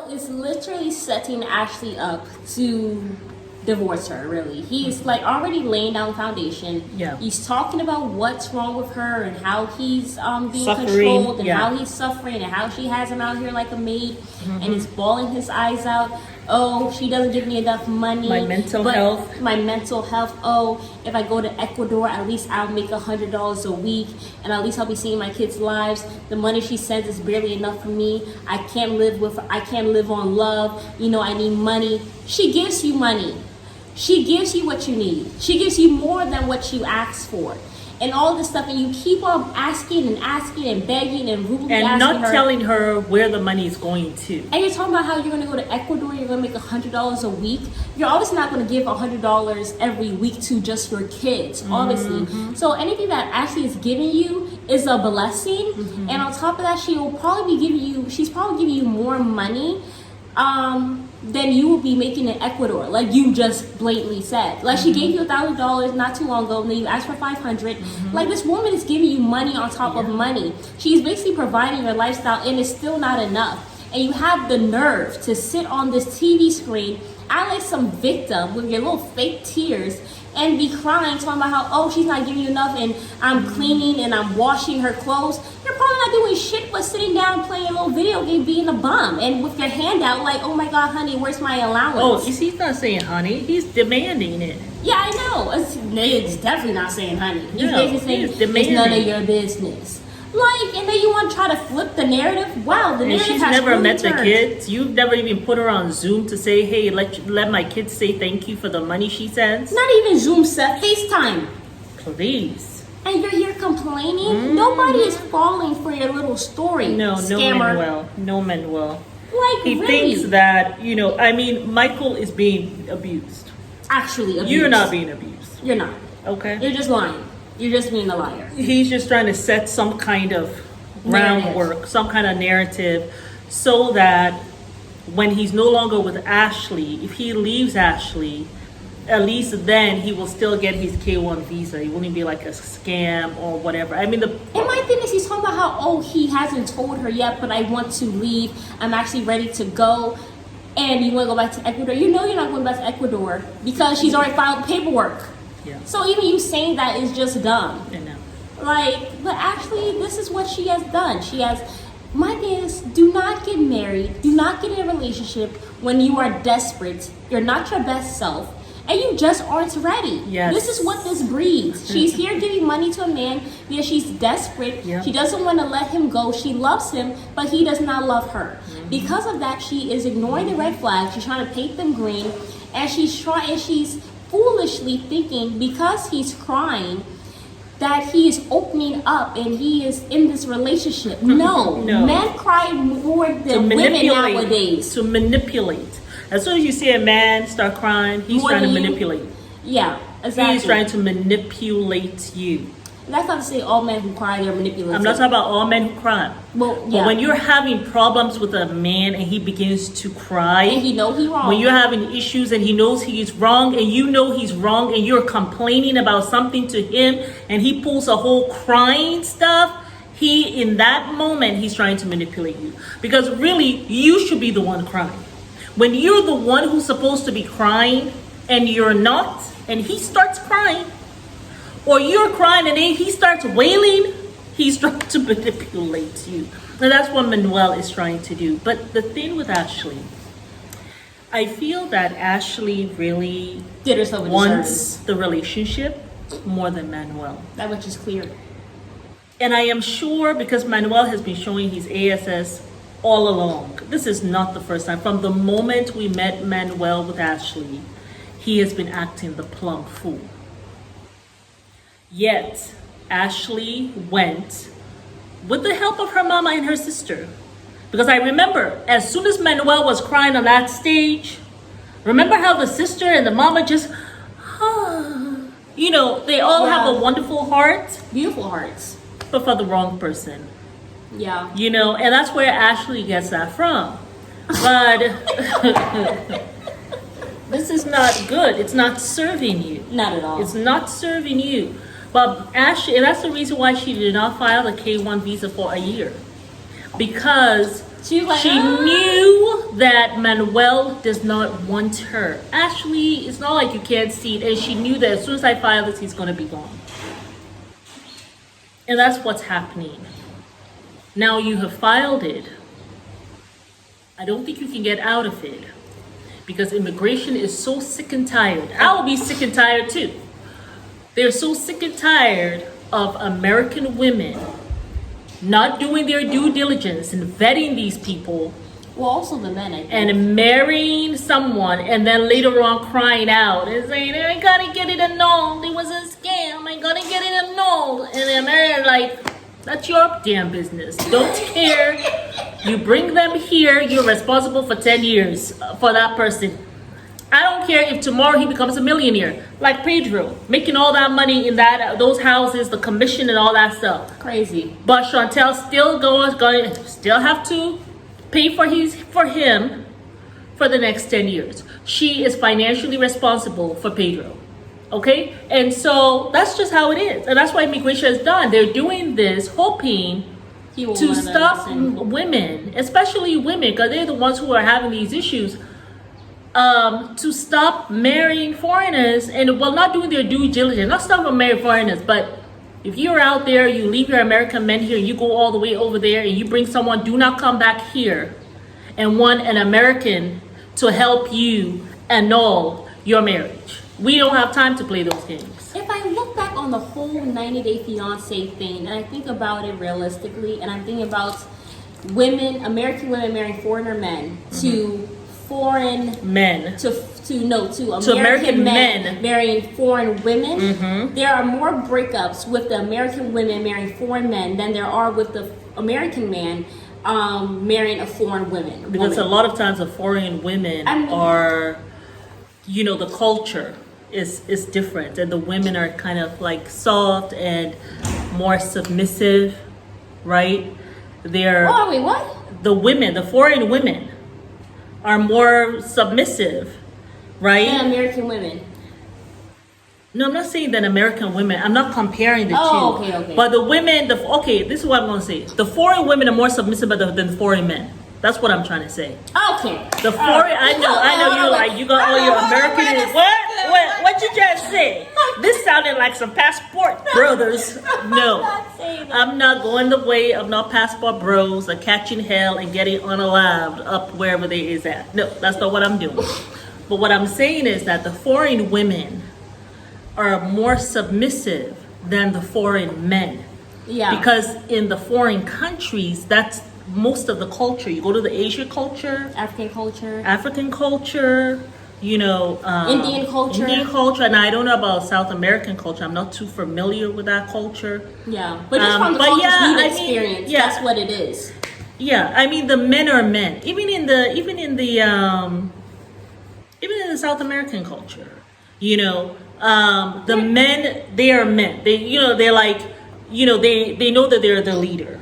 Is literally setting Ashley up to divorce her. Really, he's like already laying down the foundation. Yeah, he's talking about what's wrong with her and how he's being suffering, controlled and how he's suffering and how she has him out here like a maid, and he's bawling his eyes out. Oh, she doesn't give me enough money. My mental health. Oh, if I go to Ecuador, at least I'll make $100 a week, and at least I'll be seeing my kids' lives. The money she sends is barely enough for me. I can't live on love. You know, I need money. She gives you money. She gives you what you need. She gives you more than what you ask for. And all this stuff, and you keep on asking and begging and rudely asking her. And not telling her where the money is going to. And you're talking about how you're going to go to Ecuador, you're going to make $100 a week. You're obviously not going to give $100 every week to just your kids, obviously. So anything that Ashley is giving you is a blessing. And on top of that, she's probably giving you more money than you will be making in Ecuador, like you just blatantly said. Like she gave you $1,000 not too long ago, and then you asked for $500. Like this woman is giving you money on top of money. She's basically providing your lifestyle, and it's still not enough. And you have the nerve to sit on this TV screen, act like some victim with your little fake tears, and be crying, talking about how, oh, she's not giving you enough, and I'm cleaning and I'm washing her clothes. You're probably not doing shit but sitting down playing a little video game, being a bum, and with your hand out like, oh my God, honey, where's my allowance? Oh, he's not saying honey, he's demanding it. Yeah, I know. It's definitely not saying honey. He's basically saying it's none of your business. Like, and then you want to try to flip the narrative? Wow, the narrative she's has never really met turned. the kids. You've never even put her on Zoom to say, hey, let my kids say thank you for the money she sends. Not even Zoom set, FaceTime. Please. And you're here complaining? Nobody is falling for your little story. No, scammer. No Manuel. Like, he really? thinks that, Michael is being abused. Actually abused. You're not being abused. You're not. Okay. You're just lying. You're just being a liar. He's just trying to set some kind of groundwork, some kind of narrative, so that when he's no longer with Ashley, if he leaves Ashley, at least then he will still get his K1 visa. It wouldn't be like a scam or whatever. I mean, and my thing is, he's talking about how, oh, he hasn't told her yet, but I want to leave. I'm actually ready to go. And you want to go back to Ecuador? You know you're not going back to Ecuador because she's already filed paperwork. Yeah. So even you saying that is just dumb. I know. Like, but actually, this is what she has done. My thing is, do not get married. Do not get in a relationship when you are desperate. You're not your best self. And you just aren't ready. Yes. This is what this breeds. She's here giving money to a man because she's desperate. Yep. She doesn't want to let him go. She loves him, but he does not love her. Because of that, she is ignoring the red flags. She's trying to paint them green. And she's foolishly thinking because he's crying that he is opening up and he is in this relationship. No. Men cry more than women nowadays. To manipulate. As soon as you see a man start crying, he's trying to manipulate. Yeah, exactly. He's trying to manipulate you. That's not to say all men who cry, they're manipulative. I'm not talking about all men who cry. Well, yeah. But when you're having problems with a man and he begins to cry, and he knows he's wrong. When you're having issues and he knows he's wrong, and you know he's wrong, and you're complaining about something to him, and he pulls a whole crying stuff, in that moment, he's trying to manipulate you. Because really, you should be the one crying. When you're the one who's supposed to be crying, and you're not, and he starts crying, or you're crying and then he starts wailing, he's trying to manipulate you. And that's what Manuel is trying to do. But the thing with Ashley, I feel that Ashley really wants the relationship more than Manuel. That much is clear. And I am sure because Manuel has been showing his ASS all along. This is not the first time. From the moment we met Manuel with Ashley, he has been acting the plumb fool. Yet, Ashley went with the help of her mama and her sister. Because I remember, as soon as Manuel was crying on that stage, remember how the sister and the mama just, You know, they all have a wonderful heart, Beautiful hearts. but for the wrong person. Yeah. You know, and that's where Ashley gets that from. But this is not good. It's not serving you. Not at all. It's not serving you. But Ashley, and that's the reason why she did not file a K-1 visa for a year. Because She was like, she knew that Manuel does not want her. Ashley, it's not like you can't see it. And she knew that as soon as I file this, he's going to be gone. And that's what's happening. Now you have filed it. I don't think you can get out of it. Because immigration is so sick and tired. I will be sick and tired too. They're so sick and tired of American women not doing their due diligence and vetting these people well, also the men, I think. and marrying someone and then later on crying out and saying, I gotta get it annulled. It was a scam. I gotta get it annulled. And then they're like, that's your damn business. Don't care. You bring them here, you're responsible for 10 years for that person. I don't care if tomorrow he becomes a millionaire, like Pedro, making all that money in those houses, the commission and all that stuff. Crazy. But Chantel still going still have to pay for him for the next 10 years. She is financially responsible for Pedro. Okay? And so that's just how it is. And that's why immigration is done. They're doing this hoping to stop women, especially women, because they're the ones who are having these issues. To stop marrying foreigners and not doing their due diligence, not stop marrying foreigners, but if you're out there, you leave your American men here, you go all the way over there and you bring someone, do not come back here and want an American to help you annul your marriage. We don't have time to play those games. If I look back on the whole 90-day fiance thing and I think about it realistically, and I'm thinking about American women marrying foreigner men to foreign men to American men marrying foreign women. Mm-hmm. There are more breakups with the American women marrying foreign men than there are with the American man marrying a foreign woman. Because a lot of times the foreign women are, the culture is different, and the women are kind of like soft and more submissive, right? They're wait, what? The foreign women are more submissive, right? Than American women. No, I'm not saying that American women, I'm not comparing the two. Okay. But the women, this is what I'm going to say. The foreign women are more submissive than foreign men. That's what I'm trying to say. Okay. The foreign, I know you got all your American. What you just say? This sounded like some passport brothers. No, I'm not going the way of no passport bros or catching hell and getting unalived up wherever they is at. No, that's not what I'm doing. But what I'm saying is that the foreign women are more submissive than the foreign men. Yeah. Because in the foreign countries, that's most of the culture. You go to the Asian culture, African culture, Indian culture, and I don't know about South American culture. I'm not too familiar with that culture. Yeah, but just from the cultures we've experienced, that's what it is. Yeah, I mean the men are men. Even in the South American culture, the men, they are men. They're like, they know that they're the leader.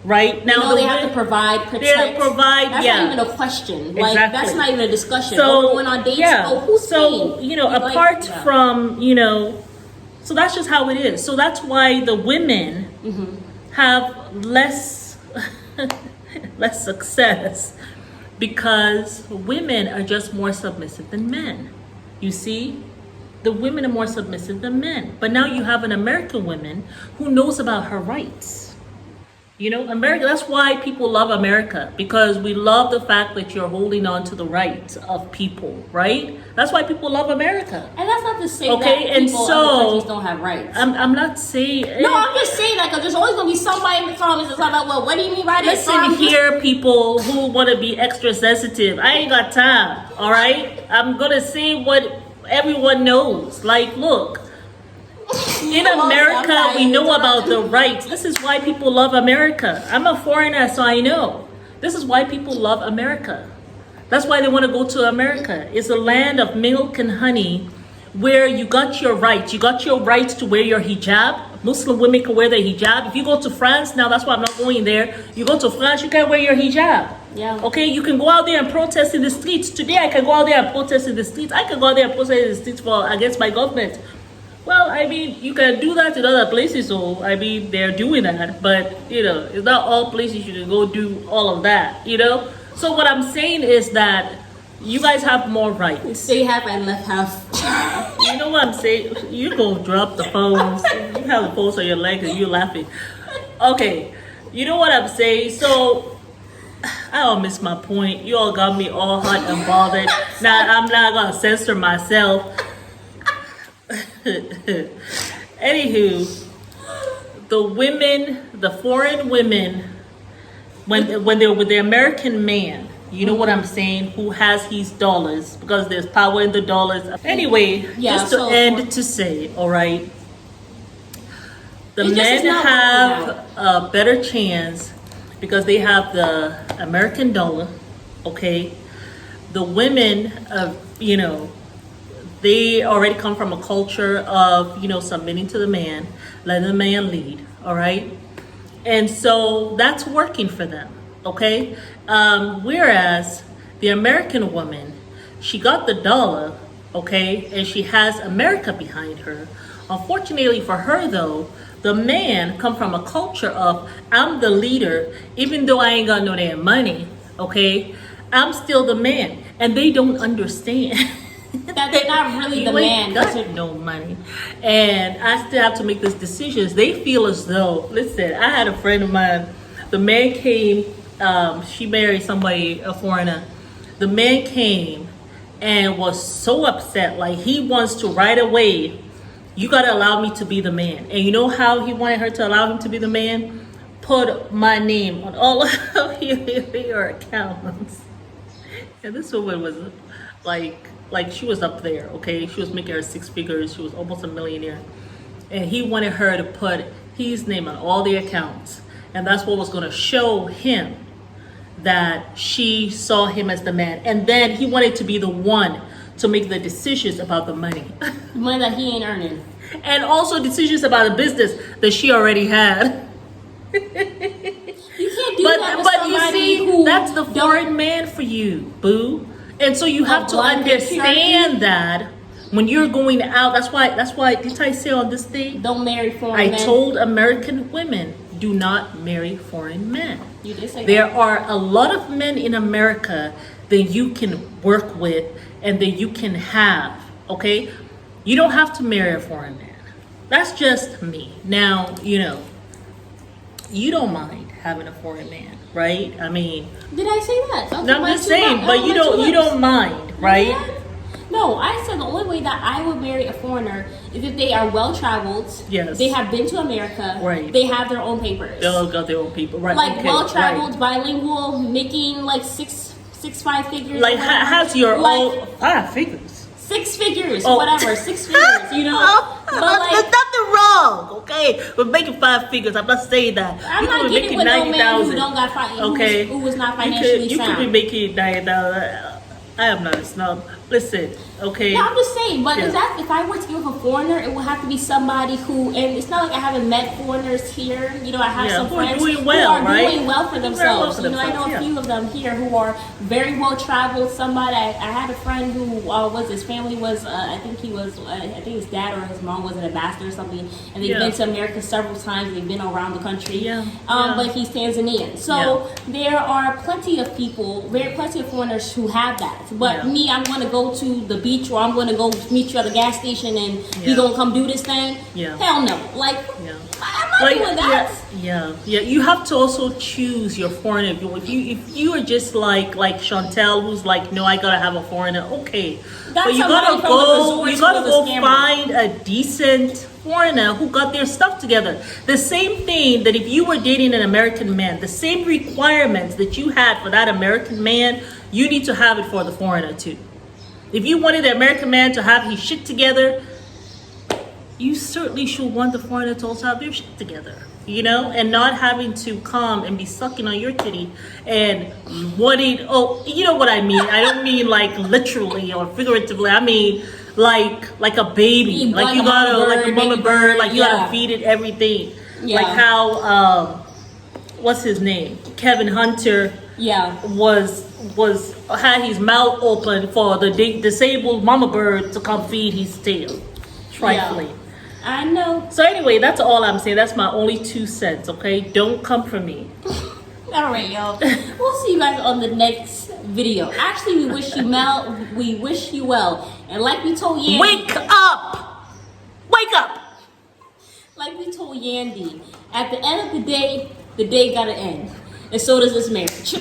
Right now, they have to provide, protect. That's not even a question. Like that's not even a discussion. So we're going on dates. Who's paying? Apart from so that's just how it is. So that's why the women have less success, because women are just more submissive than men. You see, the women are more submissive than men. But now you have an American woman who knows about her rights. America, that's why people love America, because we love the fact that you're holding on to the rights of people, right? That's why people love America. And that's not to say that people in other countries don't have rights. I'm not saying... No, I'm just saying that because there's always going to be somebody in the comments that's about, well, what do you mean by this? Listen here, people who want to be extra sensitive. I ain't got time, all right? I'm going to say what everyone knows. Like, look... In America, we know about the rights. This is why people love America. I'm a foreigner, so I know. This is why people love America. That's why they want to go to America. It's a land of milk and honey where you got your rights. You got your rights to wear your hijab. Muslim women can wear their hijab. If you go to France, now that's why I'm not going there. You go to France, you can wear your hijab. Yeah. Okay, you can go out there and protest in the streets. Today, I can go out there and protest in the streets. I can go out there and protest in the streets against my government. Well, I mean, you can do that in other places, so I mean, they're doing that. But, you know, it's not all places you can go do all of that, you know? So what I'm saying is that you guys have more rights. Say half and left half. You know what I'm saying? You go drop the phones. You have the phones on your leg and you're laughing. Okay, you know what I'm saying? So, I all missed my point. You all got me all hot and bothered. Now, I'm not going to censor myself. Anywho, the women, the foreign women, when they're with the American man, you know what I'm saying, who has his dollars, because there's power in the dollars. Anyway, just to end to say, all right, the men have a better chance because they have the American dollar, okay? The women, you know, they already come from a culture of, you know, submitting to the man, letting the man lead, all right? And so that's working for them, okay? Whereas the American woman, she got the dollar, okay? And she has America behind her. Unfortunately for her though, the man come from a culture of, I'm the leader, even though I ain't got no damn money, okay? I'm still the man. And they don't understand. That they're not really the man. Got no money, and I still have to make these decisions. They feel as though, listen, I had a friend of mine. The man came. She married somebody, a foreigner. The man came and was so upset. Like he wants to right away. You gotta allow me to be the man. And you know how he wanted her to allow him to be the man? Put my name on all of your accounts. And this woman was like she was up there, okay? She was making her 6 figures. She was almost a millionaire. And he wanted her to put his name on all the accounts. And that's what was going to show him that she saw him as the man. And then he wanted to be the one to make the decisions about the money. Money that he ain't earning. And also decisions about the business that she already had. You can't do that with but you see, who that's the foreign man for you, boo. And so you have to understand that when you're going out. That's why did I say on this thing? Don't marry foreign men. I told American women, do not marry foreign men. You did say there that. are a lot of men in America that you can work with and that you can have, okay? You don't have to marry a foreign man. That's just me. Now, you know, you don't mind having a foreign man, right? I mean, did I say that? No, I'm just saying, but you don't mind, right? Yeah. No, I said the only way that I would marry a foreigner is if they are well traveled. Yes. They have been to America. Right. They have their own papers. They all got their own people, right? Like okay, well traveled, right. bilingual, making like six, 5 figures. Like has your own 5 figures. 6 figures, whatever, 6 figures, you know. But like, there's nothing wrong, okay? We're making 5 figures. I'm not saying that. I'm not getting with no man who don't got okay. who was not financially you sound. could be making $90,000. I am not a snob. Listen, okay. No, I'm just saying, but Yeah. if I were to give a foreigner, it would have to be somebody who, and it's not like I haven't met foreigners here. You know, I have some who are friends doing well, who are right? doing well for themselves. You know, I know a yeah. few of them here who are very well traveled. Somebody, I had a friend who was his family was, I think his dad or his mom was an ambassador or something, and they've been to America several times. They've been around the country. But he's Tanzanian, so there are plenty of foreigners who have that. But me, I'm going to go to the beach or I'm going to go meet you at the gas station and you going to come do this thing? Hell no. Like, I'm not doing that. Yeah. You have to also choose your foreigner. If you are just like Chantel, who's like, no, I gotta have a foreigner. Okay, That's but you gotta go find a decent foreigner who got their stuff together. The same thing that if you were dating an American man, the same requirements that you had for that American man, you need to have it for the foreigner too. If you wanted the American man to have his shit together, you certainly should want the foreigner to also have their shit together, you know, and not having to come and be sucking on your titty and wanting, you know what I mean? I don't mean like literally or figuratively. I mean, like a baby, like you gotta like a mama bird, like you gotta feed it everything. Like how what's his name? Kevin Hunter was had his mouth open for the disabled mama bird to come feed his tail. Trifling. I know. So anyway, that's all I'm saying. That's my only 2 cents, okay? Don't come for me. All right, y'all. We'll see you guys on the next video. Actually, we wish you well. And like we told Yandy. Wake up! Wake up! Like we told Yandy, at the end of the day gotta end. And so does this marriage.